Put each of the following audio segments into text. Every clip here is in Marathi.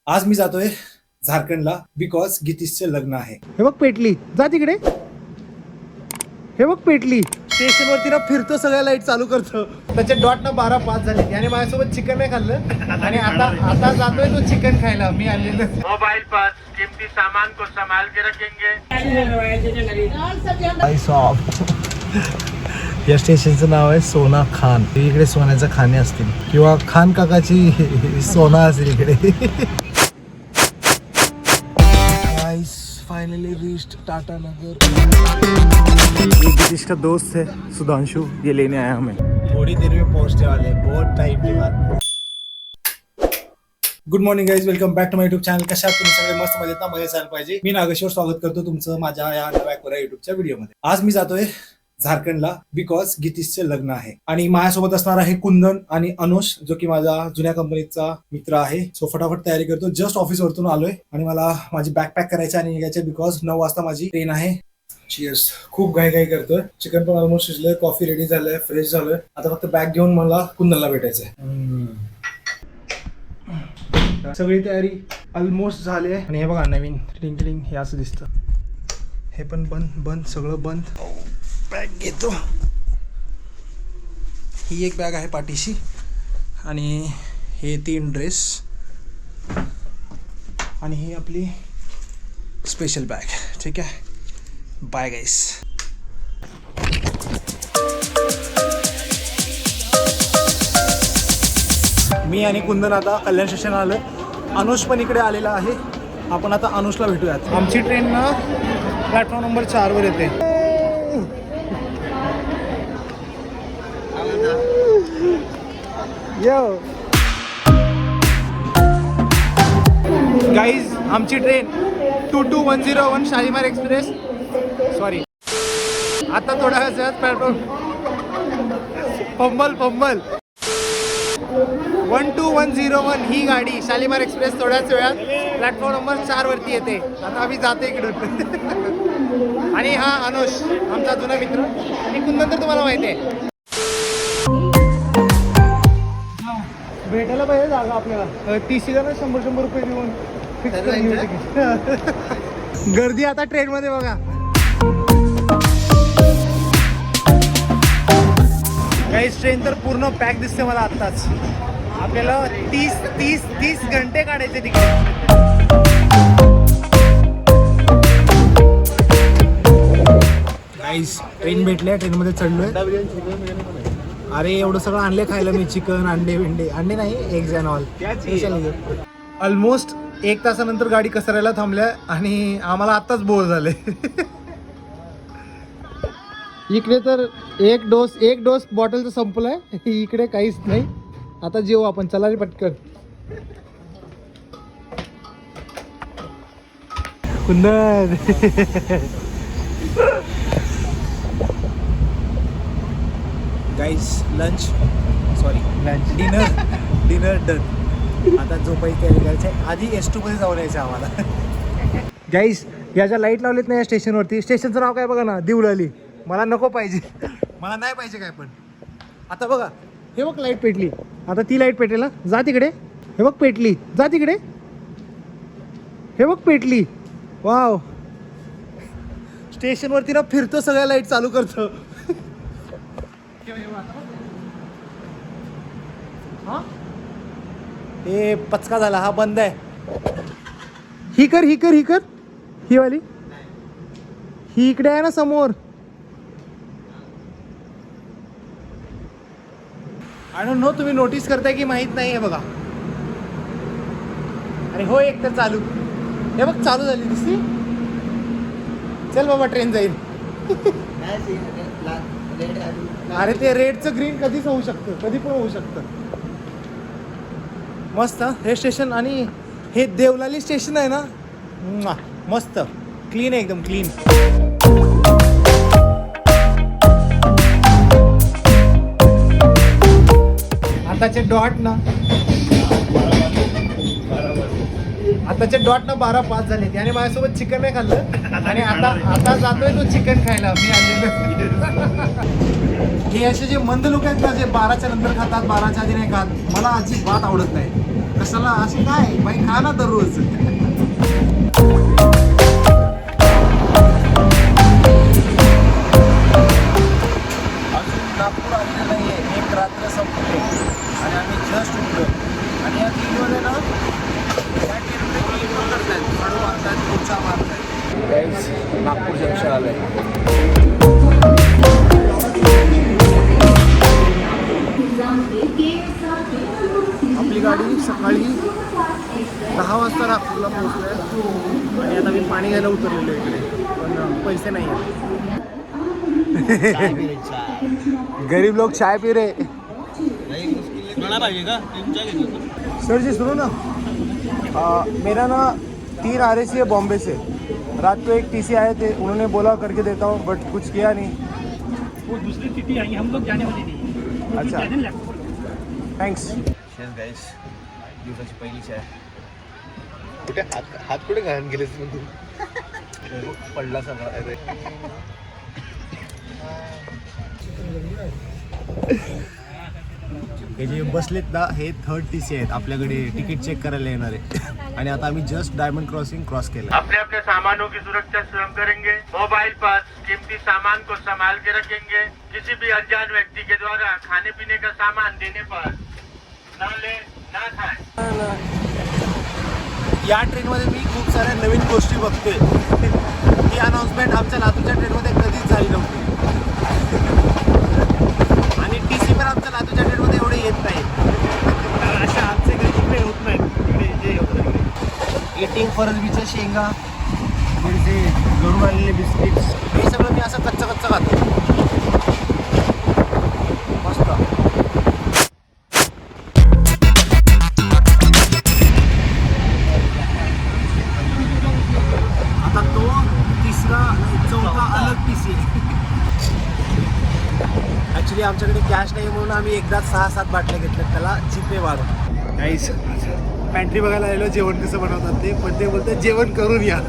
आज मी जातोय झारखंडला बिकॉज गितीशचे लग्न आहे. हे बघ पेटली, जा तिकडे. हे बघ पेटली. स्टेशनवरती ना फिरतो, सगळ्या लाईट चालू करतो. त्याचे डॉट ना 12:05 झाले. याने माझ्यासोबत चिकन नाही खाल्लं आणि आता जातोय तो चिकन खायला. मी आणलेलं मोबाइल पर कीमती सामान को संभाल के रखेंगे. या स्टेशनचं नाव आहे सोना खान. इकडे सोन्याचं खाणे असतील किंवा खान काकाची सोना असेल इकडे. फाइनली रीच्ड टाटा नगर. गिरीश का दोस्त है सुधांशु, ये लेने आया हमें. थोड़ी देर में पहुंचने वाले, बहुत टाइम के बाद. Good morning guys, welcome back to my YouTube channel. कशा आहात तुम्ही सगळे? मस्त मजेत ना? मजा झालं पाहिजे. मी नागेश्वर स्वागत करतो तुमचं माझ्या या नव्या कोऱ्या युट्यूबच्या व्हिडिओमध्ये. आज मी जातोय झारखंडला बिकॉज गितीशचे लग्न आहे आणि माझ्यासोबत असणार आहे कुंदन आणि अनुष, जो की माझा जुन्या कंपनीचा मित्र आहे. सो फटाफट तयारी करतो. जस्ट ऑफिस वरतून आलोय आणि मला माझी बॅग पॅक करायची आणि निघायचे बिकॉज 9 वाजता माझी ट्रेन आहे. चिअर्स. खूप घाई करतोय. चिकन पण ऑलमोस्ट शिजलंय, कॉफी रेडी झालंय, फ्रेश झालोय. आता फक्त बॅग घेऊन मला कुंदनला भेटायचंय. सगळी तयारी ऑलमोस्ट झाली आहे. आणि हे बघा नवीन टिंग हे असं दिसतं. हे पण बंद सगळं बंद. बॅग घेतो. ही एक बॅग आहे पाठीशी आणि हे 3 ड्रेस आणि ही आपली स्पेशल बॅग. ठीक आहे, बाय गाईस. मी आणि कुंदन आता कल्याण स्टेशन आलोय. अनुष पण इकडे आलेला आहे. आपण आता अनुषला भेटूयात. आमची ट्रेन ना प्लॅटफॉर्म नंबर 4 वर येते. यो गाईज, आमची ट्रेन 22101 शालीमार एक्सप्रेस. सॉरी, आता थोड्या वेळात प्लॅटफॉर्म पंबल 12101 ही गाडी शालीमार एक्सप्रेस थोड्याच वेळात प्लॅटफॉर्म नंबर 4 वरती येते. आता आम्ही जातो इकडून. आणि हा अनुष आमचा जुना मित्र आणि कुंदन तर तुम्हाला माहिती आहे. भेटायला पाहिजे जागा आपल्याला. 30 जण 100 रुपये देऊन फिक्स करून. गर्दी आता ट्रेन मध्ये बघा. काही ट्रेन तर पूर्ण पॅक दिसते मला आत्ताच. आपल्याला 30 घंटे काढायचे तिकडे. गाईस, ट्रेन भेटले, ट्रेनमध्ये चढलोय. अरे एवढं सगळं आणले खायला मी. चिकन, अंडे नाही, एग्ज अँड ऑल. ऑलमोस्ट 1 तासानंतर गाडी कसरायला थांबल्या आणि आम्हाला आत्ताच बोर झाले. इकडे तर एक डोस बॉटलचं संपलंय. इकडे काहीच नाही. आता जेवू आपण. चला रे पटकन. कुंदन गाईस, डिनर डन. आता झोपायची तयारी करायची. आधी S2 मध्ये जाऊन यायचं आम्हाला. गाईस, या ज्या लाईट लावलेत ना या स्टेशनवरती, स्टेशनचं नाव काय बघा ना, दिवलाली. मला नको पाहिजे, मला नाही पाहिजे काय पण. आता बघा, हे बघ लाईट पेटली. आता ती लाईट पेटेल ना. जा तिकडे. हे बघ पेटली, जा तिकडे. हे बघ पेटली. वाव. स्टेशनवरती ना फिरतो, सगळ्या लाईट चालू करतो. हा, हे पचका झाला. हा बंद आहे. ही कर ही वाली. ही इकडे आहे ना समोर. आय डोंट नो, तुम्ही नोटीस करताय की माहित नाही आहे बघा. अरे हो, एक तर चालू. हे बघ चालू झाली दिसती. चल बाबा, ट्रेन जाईल. अरे ते रेडचं ग्रीन कधीच होऊ शकतं, कधी पण होऊ शकतं. मस्त हे स्टेशन. आणि हे देवलाली स्टेशन आहे ना, मस्त क्लीन आहे, एकदम क्लीन. आताचे डॉट ना 12:05 झाले. त्याने माझ्यासोबत चिकन नाही खाल्लं आणि आता जातोय तो चिकन खायला. मी आणलेलं. हे असे जे मंद लोक आहेत ना, जे 12च्या नंतर खातात, 12च्या आधी नाही खात, मला अजिबात आवडत नाही. कशाला असे काय बाई खा ना दररोज. अजून नागपूर आलेलं नाही आहे. एक रात्र संपली आणि आम्ही जस्ट उठलो आणि या ट्रेनमध्ये ना त्या ट्रेनमध्ये करतायत खडू मारतात पुढचा मारतायत. नागपूर जंक्शन आलं आहे. आपली गाडी सकाळी 10 वाजता नागपूरला पोहोचली आहे आणि आता मी पाणी घ्यायला उतरलेलो आहे इकडे, पण पैसे नाही आहेत. गरीब लोग चाय पी रहे. सर जी सुनो ना, मेरा ना 3 RAC है बॉम्बे से. रात को एक TC आए थे, उन्होंने बोला करके देता हूँ बट कुछ किया नहीं. वो दूसरी सिटी आई, हम लोग जाने वाले नहीं. अच्छा थँक्स. गाईस दिवसाची पहिली चाय. कुठे हात कुठे घालून गेलेस मग तू? पडला सगळा. हे जे बसलेत ना हे 3rd TC आहेत, आपल्याकडे तिकीट चेक करायला येणार आहे. आणि आता आम्ही जस्ट डायमंड क्रॉसिंग क्रॉस केलं. अपने अपने सामानों की सुरक्षा स्वयं करेंगे. मोबाइल पर कीमती सामान को संभाल के रखेंगे. किसी भी अनजान व्यक्ति के द्वारा खाने पीने का सामान देने पर न ले न खाए. या ट्रेनमध्ये मी खूप साऱ्या नवीन गोष्टी बघतोय. ही अनाऊन्समेंट आमच्या लातूरच्या ट्रेनमध्ये कधीच झाली नव्हती आणि TC पण आमच्या लातूरच्या ट्रेनमध्ये एवढे येत नाही. अशा आमचे इकडे होत नाही. इकडे जे होतं एटिंग फरसबीच्या शेंगा, थोडेसे घरून आलेले बिस्किट्स, हे सगळं मी असं कच्चं खातो. मस्त. आता तो तिसरा चौथा अलग TC आहे. ॲक्च्युली आमच्याकडे कॅश नाही म्हणून आम्ही एकदाच 6-7 बाटल्या घेतल्या त्याला जिपे मारून. काहीच पॅन्ट्री बघायला आलेलो जेवण कसं बनवतात ते, पण ते बोलतात जेवण करून या.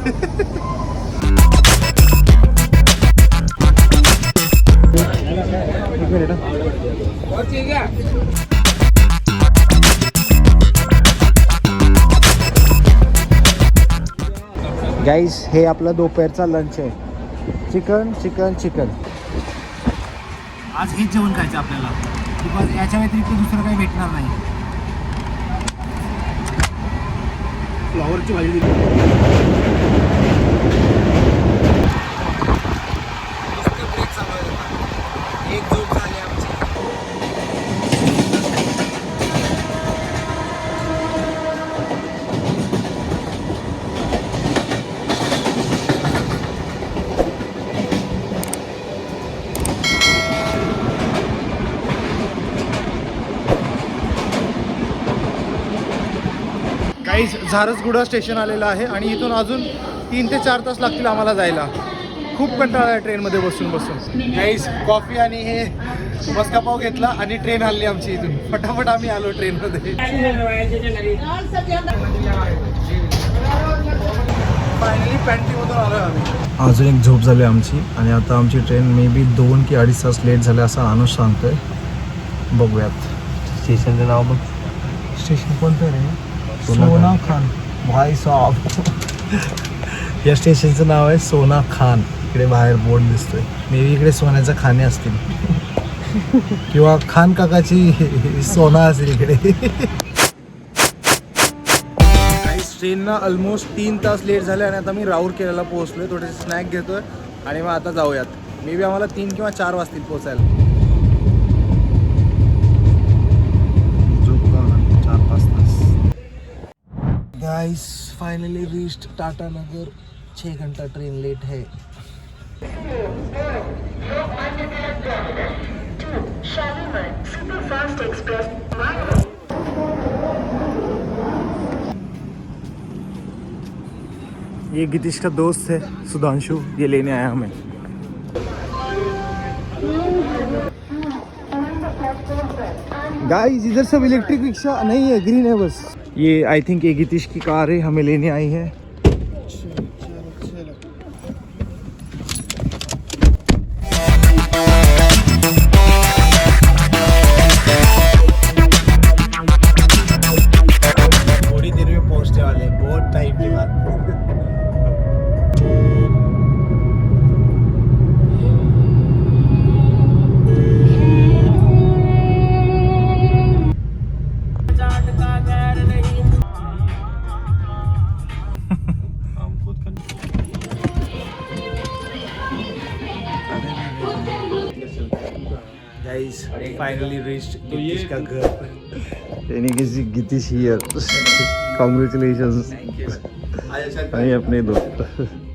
गाईज हे आपलं दुपारचा लंच आहे. Chicken chicken chicken. आज हेच जेवण खायचं आपल्याला, बिकॉज याच्या व्यतिरिक्त दुसरं काही भेटणार नाही. फ्लॉवरची भाजी दिली. ब्रेक चालू आहे. एक झोप झाली आमची. गाईज झारसगुडा स्टेशन आलेलं आहे आणि इथून अजून 3 ते 4 तास लागतील आम्हाला जायला. खूप कंटाळा आहे ट्रेनमध्ये बसून बसून. गाईज कॉफी आणि हे मस्कापाव घेतला आणि ट्रेन हल्ली आमची इथून. फटाफट आम्ही आलो ट्रेनमध्ये. फायनली पॅन्ट्रीमधून आलो आम्ही. अजून एक झोप झाली आमची आणि आता आमची ट्रेन मे बी 2 की 2.5 तास लेट झाले असं अनुज सांगतोय. बघूयात. स्टेशनचं नाव बघ. स्टेशन कोणतं रे? सोना खान. भाई साहब. या स्टेशनचं नाव आहे सोना खान. इकडे बाहेर बोर्ड दिसतोय. मे बी इकडे सोन्याच्या खाणे असतील किंवा खान काकाची सोना असेल इकडे. ट्रेनना ऑलमोस्ट 3 तास लेट झाले आणि आता मी राऊरकेला पोहोचलोय. थोडेसे स्नॅक घेतोय आणि मग आता जाऊयात. मे बी आम्हाला 3 किंवा 4 वाजतील पोहोचायला. 4-5 तास. गाइस फाइनली रीच्ड टाटा नगर. 6 घंटा ट्रेन लेट है. ये गितीश का दोस्त है सुधांशु, ये लेने आया हमें. गाइस इधर सब इलेक्ट्रिक रिक्शा नहीं है, ग्रीन है बस. ये आई थिंक ये गितीश की कार है, हमें लेने आई है. टाइम के बाद गाइस फाइनली रीच्ड गितीश का घर यानी किसी गितीश हियर कॉन्ग्रेचुलेशंस भाई अपने दोस्त